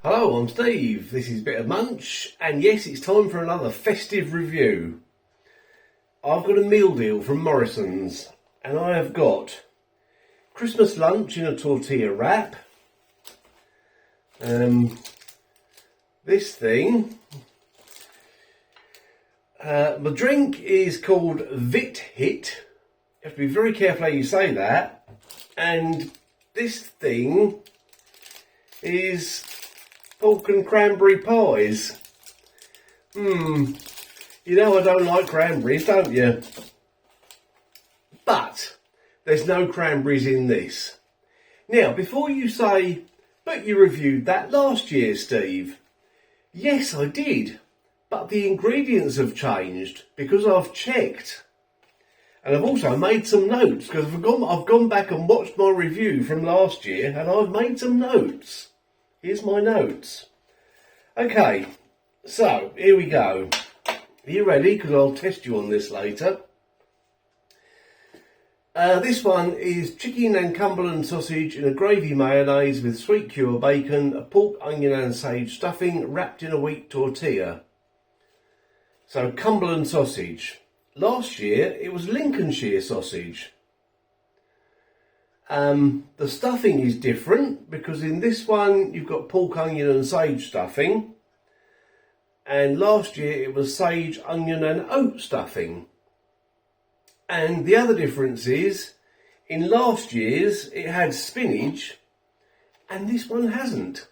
Hello, I'm Steve, this is Bit of Munch, and yes, it's time for another festive review. I've got a meal deal from Morrisons, and I have got Christmas lunch in a tortilla wrap. This thing, the drink is called Vit Hit. You have to be very careful how you say that. And this thing is pork and cranberry pies. You know I don't like cranberries, don't you? But there's no cranberries in this. Now, before you say, but you reviewed that last year, Steve. Yes, I did. But the ingredients have changed because I've checked. And I've also made some notes because I've gone back and watched my review from last year and I've made some notes. Here's my notes. Okay, so here we go. Are you ready? Because I'll test you on this later. This one is chicken and Cumberland sausage in a gravy mayonnaise with sweet cure bacon, a pork, onion and sage stuffing wrapped in a wheat tortilla. So Cumberland sausage. Last year it was Lincolnshire sausage. The stuffing is different because in this one you've got pork, onion and sage stuffing, and last year it was sage, onion and oat stuffing. And the other difference is in last year's it had spinach and this one hasn't.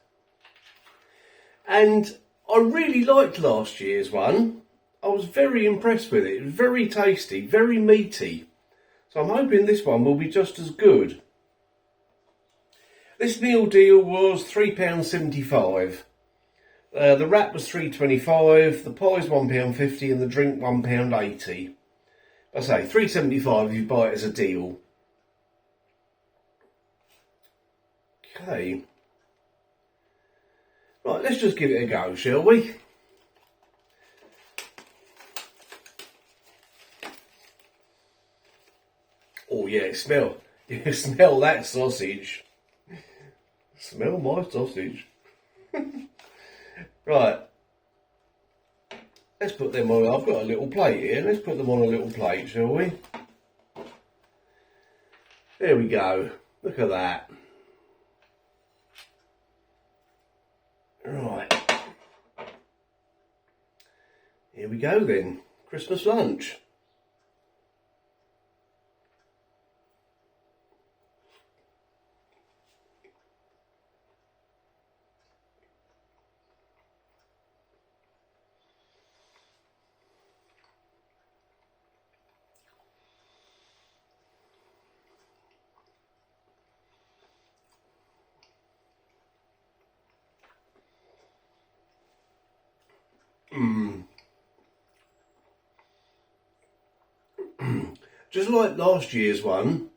And I really liked last year's one. I was very impressed with it. It was very tasty, very meaty. So I'm hoping this one will be just as good. This meal deal was £3.75. The wrap was £3.25, the pie's £1.50 and the drink £1.80. I say £3.75 if you buy it as a deal. Okay. Right, let's just give it a go, shall we? Oh yeah, smell that sausage. Smell my sausage. Right. Let's put them on. I've got a little plate here. Let's put them on a little plate, shall we? There we go. Look at that. Right. Here we go then. Christmas lunch. Just like last year's one,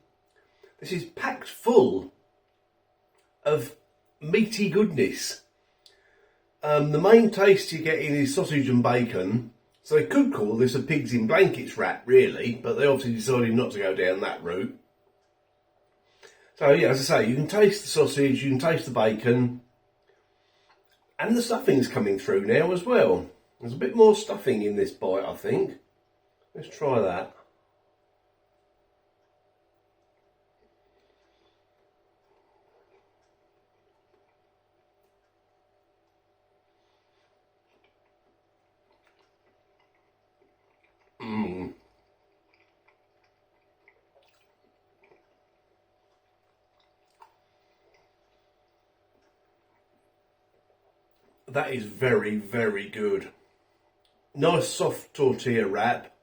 this is packed full of meaty goodness. The main taste you're getting is sausage and bacon, so they could call this a pigs in blankets wrap really, but they obviously decided not to go down that route. So yeah, as I say, you can taste the sausage, you can taste the bacon, and the stuffing's coming through now as well. There's a bit more stuffing in this bite, I think. Let's try that. That is very, very good. Nice soft tortilla wrap.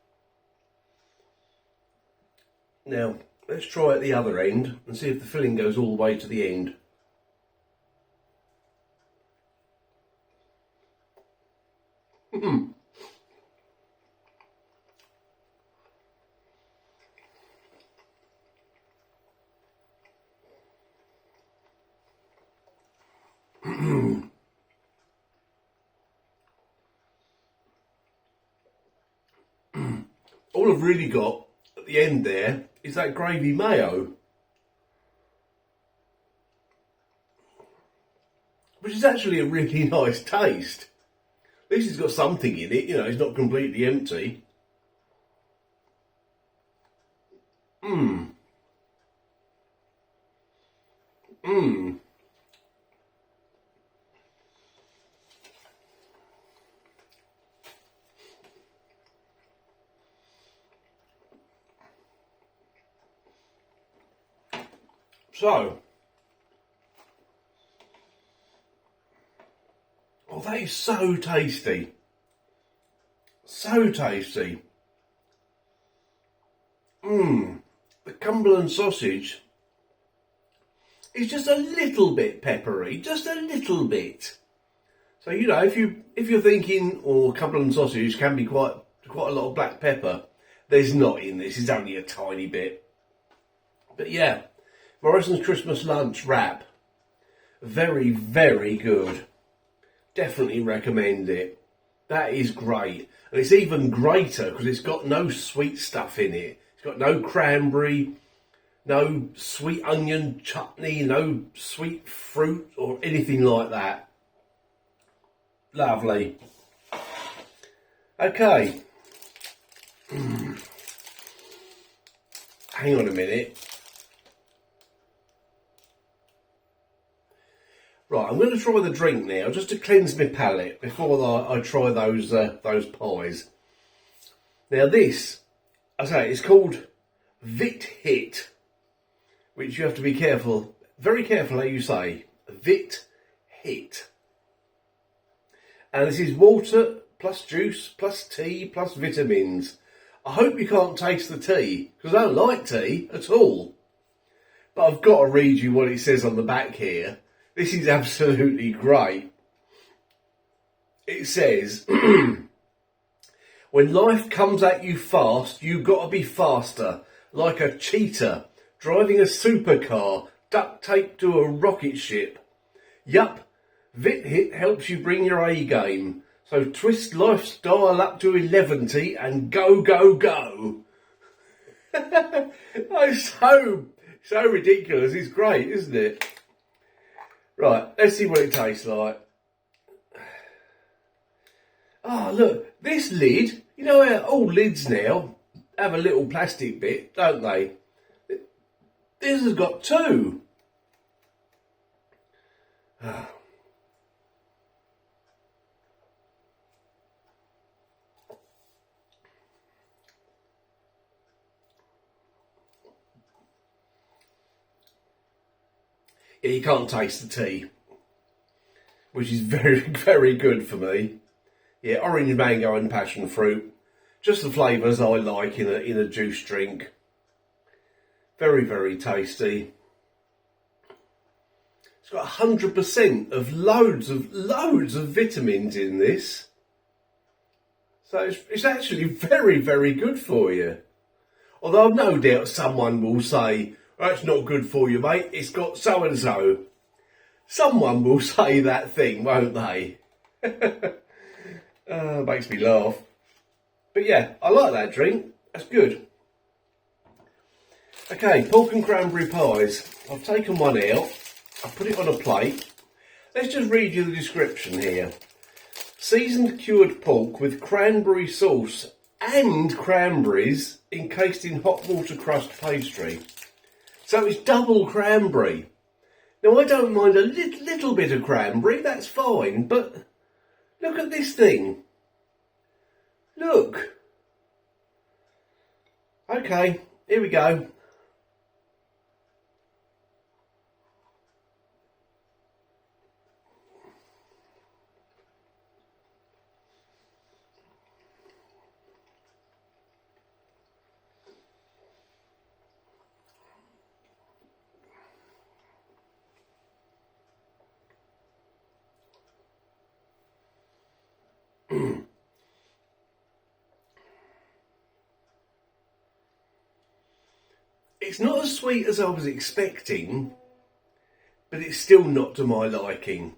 Now, let's try at the other end and see if the filling goes all the way to the end. All I've really got at the end there is that gravy mayo. which is actually a really nice taste. At least it's got something in it, you know, it's not completely empty. Mmm. Mmm. So, oh, that is so tasty. So tasty. Mmm. The Cumberland sausage is just a little bit peppery, just a little bit. So, you know, if you're thinking, oh, Cumberland sausage can be quite a lot of black pepper, there's not in this. It's only a tiny bit. But yeah, Morrisons Christmas lunch wrap, very, very good. Definitely recommend it. That is great. And it's even greater because it's got no sweet stuff in it. It's got no cranberry, no sweet onion chutney, no sweet fruit or anything like that. Lovely. Okay. Hang on a minute. Right, I'm going to try the drink now, just to cleanse my palate before I try those pies. Now this, I say, it's called Vit Hit, which you have to be careful, very careful how you say, Vit Hit. And this is water plus juice plus tea plus vitamins. I hope you can't taste the tea, because I don't like tea at all. But I've got to read you what it says on the back here. This is absolutely great. It says, when life comes at you fast, you got to be faster, like a cheetah, driving a supercar, duct taped to a rocket ship. Yup, Vit Hit helps you bring your A game. So twist life's dial up to 11 and go, go, go. That's so ridiculous. It's great, isn't it? Right, let's see what it tastes like. Ah, look, this lid, you know how all lids now have a little plastic bit, don't they? This has got two. Ah. Yeah, you can't taste the tea, which is very, very good for me. Yeah, orange, mango and passion fruit. Just the flavours I like in a juice drink. Very, very tasty. It's got 100% of loads of vitamins in this. So it's actually very, very good for you. Although I've no doubt someone will say, that's not good for you, mate. It's got so-and-so. Someone will say that thing, won't they? Makes me laugh. But yeah, I like that drink. That's good. Okay, pork and cranberry pies. I've taken one out. I've put it on a plate. Let's just read you the description here. Seasoned cured pork with cranberry sauce and cranberries encased in hot water crust pastry. So it's double cranberry. Now I don't mind a little bit of cranberry, that's fine, but look at this thing. Look. Okay, here we go. It's not as sweet as I was expecting, but it's still not to my liking.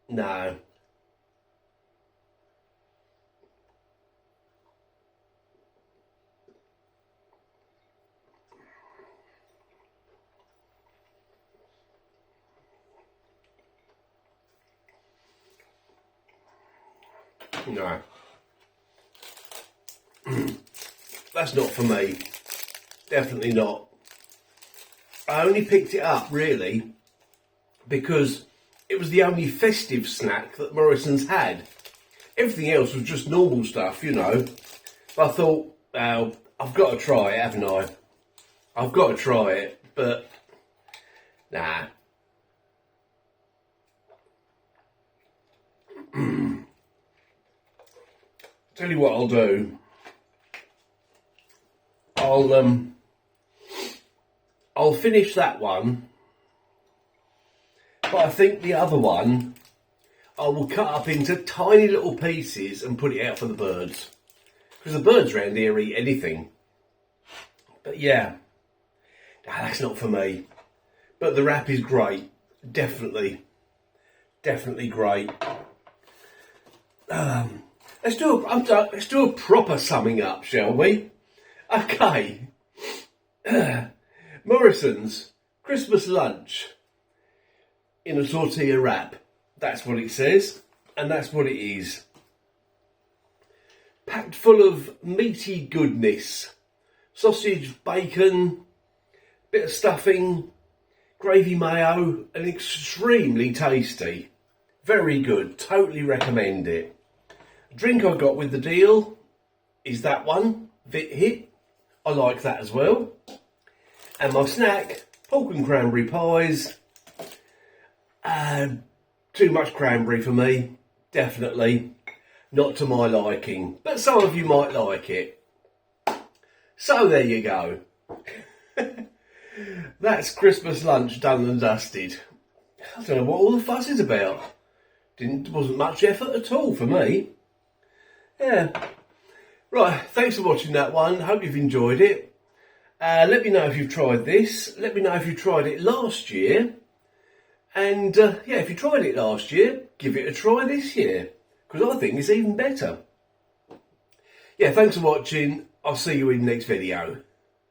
No. No. That's not for me. Definitely not. I only picked it up, really, because it was the only festive snack that Morrisons had. Everything else was just normal stuff, you know. But I thought, well, I've got to try it, haven't I? I've got to try it, but nah. Tell you what I'll do. I'll finish that one, but I think the other one I will cut up into tiny little pieces and put it out for the birds, because the birds around here eat anything. But yeah, that's not for me. But the wrap is great, definitely great. Let's do a proper summing up, shall we? Okay. Morrisons Christmas lunch in a tortilla wrap. That's what it says, and that's what it is. Packed full of meaty goodness. Sausage, bacon, bit of stuffing, gravy mayo, and extremely tasty. Very good, totally recommend it. The drink I got with the deal is that one, Vit Hit. I like that as well. And my snack, pork and cranberry pies. Too much cranberry for me, definitely. Not to my liking, but some of you might like it. So there you go. That's Christmas lunch done and dusted. I don't know what all the fuss is about. Wasn't much effort at all for me. Yeah. Right, thanks for watching that one. Hope you've enjoyed it. Let me know if you've tried this. Let me know if you tried it last year. And yeah, if you tried it last year, give it a try this year, because I think it's even better. Yeah, thanks for watching. I'll see you in the next video.